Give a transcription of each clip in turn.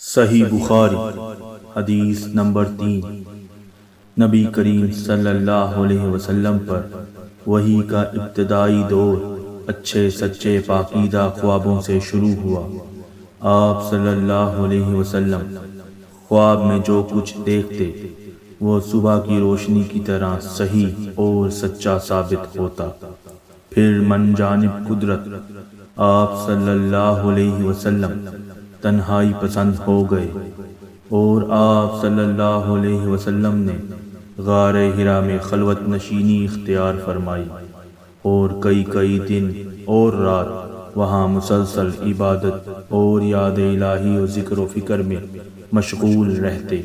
صحیح بخاری حدیث نمبر 3۔ نبی کریم صلی اللہ علیہ وسلم پر وحی کا ابتدائی دور اچھے سچے پاکیزہ خوابوں سے شروع ہوا۔ آپ صلی اللہ علیہ وسلم خواب میں جو کچھ دیکھتے وہ صبح کی روشنی کی طرح صحیح اور سچا ثابت ہوتا۔ پھر من جانب قدرت آپ صلی اللہ علیہ وسلم تنہائی پسند ہو گئے اور آپ صلی اللہ علیہ وسلم نے غار حرا میں خلوت نشینی اختیار فرمائی اور کئی دن اور رات وہاں مسلسل عبادت اور یاد الہی و ذکر و فکر میں مشغول رہتے،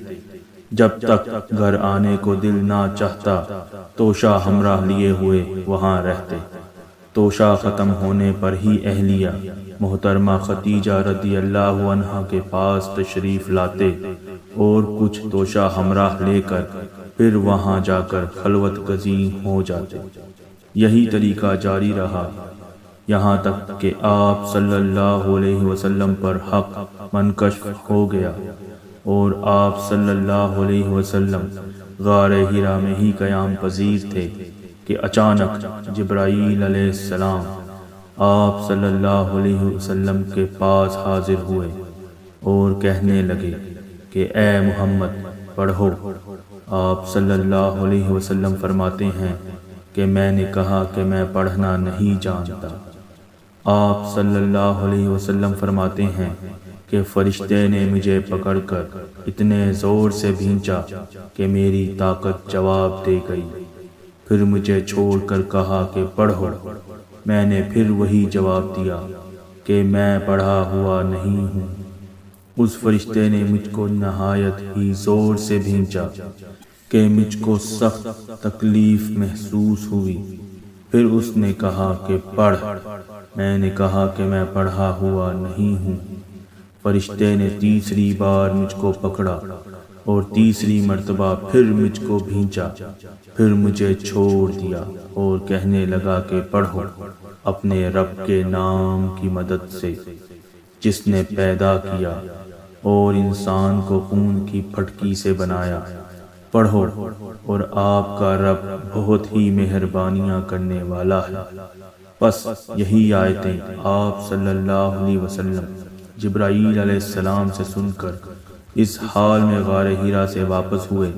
جب تک گھر آنے کو دل نہ چاہتا توشہ ہمراہ لیے ہوئے وہاں رہتے۔ توشہ ختم ہونے پر ہی اہلیہ محترمہ خدیجہ رضی اللہ عنہا کے پاس تشریف لاتے اور کچھ توشہ ہمراہ لے کر پھر وہاں جا کر خلوت گزین ہو جاتے۔ یہی طریقہ جاری رہا یہاں تک کہ آپ صلی اللہ علیہ وسلم پر حق منکشف ہو گیا اور آپ صلی اللہ علیہ وسلم غار حرا میں ہی قیام پذیر تھے کہ اچانک جبرائیل علیہ السلام آپ صلی اللہ علیہ وسلم کے پاس حاضر ہوئے اور کہنے لگے کہ اے محمد پڑھو۔ آپ صلی اللہ علیہ وسلم فرماتے ہیں کہ میں نے کہا کہ میں پڑھنا نہیں جانتا۔ آپ صلی اللہ علیہ وسلم فرماتے ہیں کہ فرشتے نے مجھے پکڑ کر اتنے زور سے بھینچا کہ میری طاقت جواب دے گئی، پھر مجھے چھوڑ کر کہا کہ پڑھو۔ میں نے پھر وہی جواب دیا کہ میں پڑھا ہوا نہیں ہوں۔ اس فرشتے نے مجھ کو نہایت ہی زور سے بھینچا کہ مجھ کو سخت تکلیف محسوس ہوئی، پھر اس نے کہا کہ پڑھ۔ میں نے کہا کہ میں پڑھا ہوا نہیں ہوں۔ فرشتے نے تیسری بار مجھ کو پکڑا اور تیسری مرتبہ پھر مجھ کو بھینچا، پھر مجھے چھوڑ دیا اور کہنے لگا کہ پڑھو اپنے رب کے نام کی مدد سے جس نے پیدا کیا اور انسان کو خون کی پھٹکی سے بنایا، پڑھو اور آپ کا رب بہت ہی مہربانیاں کرنے والا ہے۔ بس یہی آیتیں آپ صلی اللہ علیہ وسلم جبرائیل علیہ السلام سے سن کر اس حال میں غار حرا سے واپس ہوئے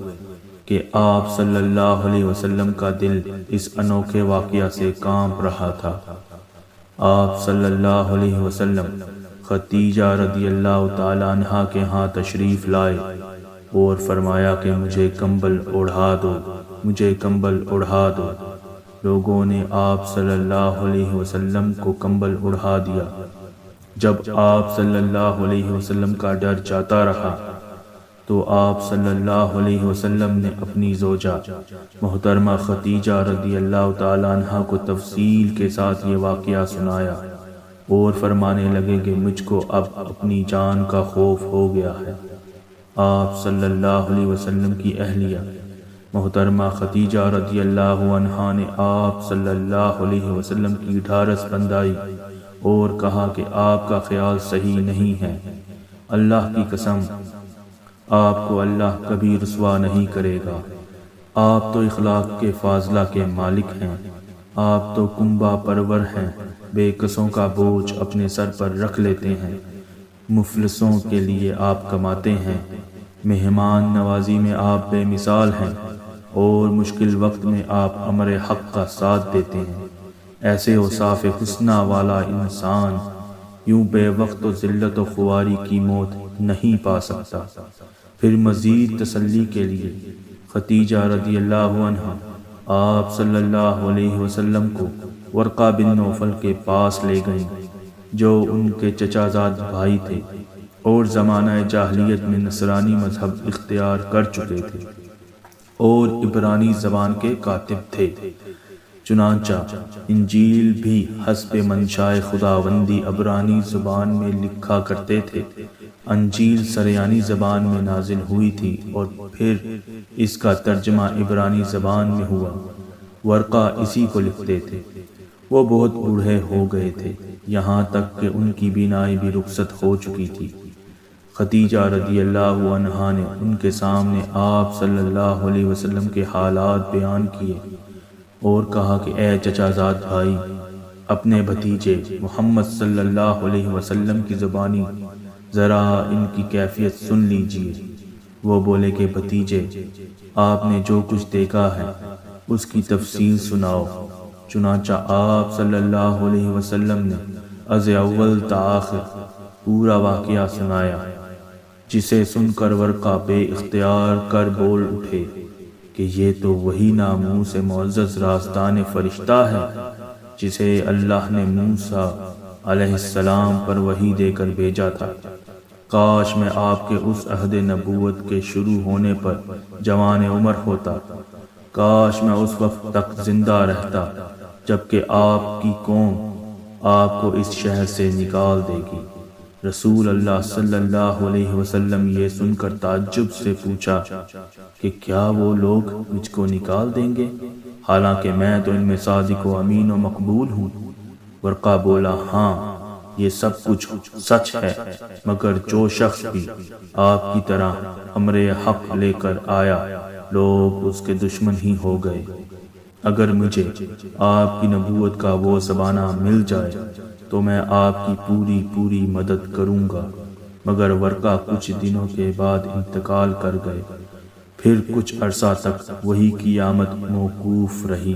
کہ آپ صلی اللہ علیہ وسلم کا دل اس انوکھے واقعہ سے کانپ رہا تھا۔ آپ صلی اللہ علیہ وسلم خدیجہ رضی اللہ تعالی عنہا کے ہاں تشریف لائے اور فرمایا کہ مجھے کمبل اوڑھا دو، مجھے کمبل اوڑھا دو۔ لوگوں نے آپ صلی اللہ علیہ وسلم کو کمبل اوڑھا دیا۔ جب آپ صلی اللہ علیہ وسلم کا ڈر جاتا رہا تو آپ صلی اللہ علیہ وسلم نے اپنی زوجہ محترمہ خدیجہ رضی اللہ تعالی عنہا کو تفصیل کے ساتھ یہ واقعہ سنایا اور فرمانے لگے کہ مجھ کو اب اپنی جان کا خوف ہو گیا ہے۔ آپ صلی اللہ علیہ وسلم کی اہلیہ محترمہ خدیجہ رضی اللہ عنہا نے آپ صلی اللہ علیہ وسلم کی ڈھارس بندائی اور کہا کہ آپ کا خیال صحیح نہیں ہے، اللہ کی قسم آپ کو اللہ کبھی رسوا نہیں کرے گا۔ آپ تو اخلاق کے فاضلہ کے مالک ہیں، آپ تو کنبہ پرور ہیں، بے کسوں کا بوجھ اپنے سر پر رکھ لیتے ہیں، مفلسوں کے لیے آپ کماتے ہیں، مہمان نوازی میں آپ بے مثال ہیں اور مشکل وقت میں آپ امر حق کا ساتھ دیتے ہیں۔ ایسے اوصاف حسنہ والا انسان یوں بے وقت و ذلت و خواری کی موت نہیں پا سکتا۔ پھر مزید تسلی کے لیے خدیجہ رضی اللہ عنہا آپ صلی اللہ علیہ وسلم کو ورقہ بن نوفل کے پاس لے گئیں جو ان کے چچا زاد بھائی تھے اور زمانہ جاہلیت میں نصرانی مذہب اختیار کر چکے تھے اور عبرانی زبان کے کاتب تھے۔ چنانچہ انجیل بھی حسب منشائے خداوندی عبرانی زبان میں لکھا کرتے تھے۔ انجیل سریانی زبان میں نازل ہوئی تھی اور پھر اس کا ترجمہ عبرانی زبان میں ہوا۔ ورقہ اسی کو لکھتے تھے۔ وہ بہت بوڑھے ہو گئے تھے، یہاں تک کہ ان کی بینائی بھی رخصت ہو چکی تھی۔ خدیجہ رضی اللہ عنہا نے ان کے سامنے آپ صلی اللہ علیہ وسلم کے حالات بیان کیے اور کہا کہ اے چچا زاد بھائی، اپنے بھتیجے محمد صلی اللہ علیہ وسلم کی زبانی ذرا ان کی کیفیت سن لیجئے۔ وہ بولے کہ بھتیجے، آپ نے جو کچھ دیکھا ہے اس کی تفصیل سناؤ۔ چنانچہ آپ صلی اللہ علیہ وسلم نے از اول تا آخر پورا واقعہ سنایا، جسے سن کر ورقہ بے اختیار کر بول اٹھے کہ یہ تو وہی ناموس معزز رازدان فرشتہ ہے جسے اللہ نے موسیٰ علیہ السلام پر وحی دے کر بھیجا تھا۔ کاش میں آپ کے اس عہد نبوت کے شروع ہونے پر جوان عمر ہوتا، کاش میں اس وقت تک زندہ رہتا جبکہ آپ کی قوم آپ کو اس شہر سے نکال دے گی۔ رسول اللہ صلی اللہ علیہ وسلم یہ سن کر تعجب سے پوچھا کہ کیا وہ لوگ مجھ کو نکال دیں گے، حالانکہ میں تو ان میں صادق و امین و مقبول ہوں؟ ورقہ بولا، ہاں یہ سب کچھ سچ ہے، مگر جو شخص بھی آپ کی طرح امر حق لے کر آیا لوگ اس کے دشمن ہی ہو گئے۔ اگر مجھے آپ کی نبوت کا وہ زمانہ مل جائے تو میں آپ کی پوری مدد کروں گا۔ مگر ورقہ کچھ دنوں کے بعد انتقال کر گئے، پھر کچھ عرصہ تک وہی قیامت موقوف رہی۔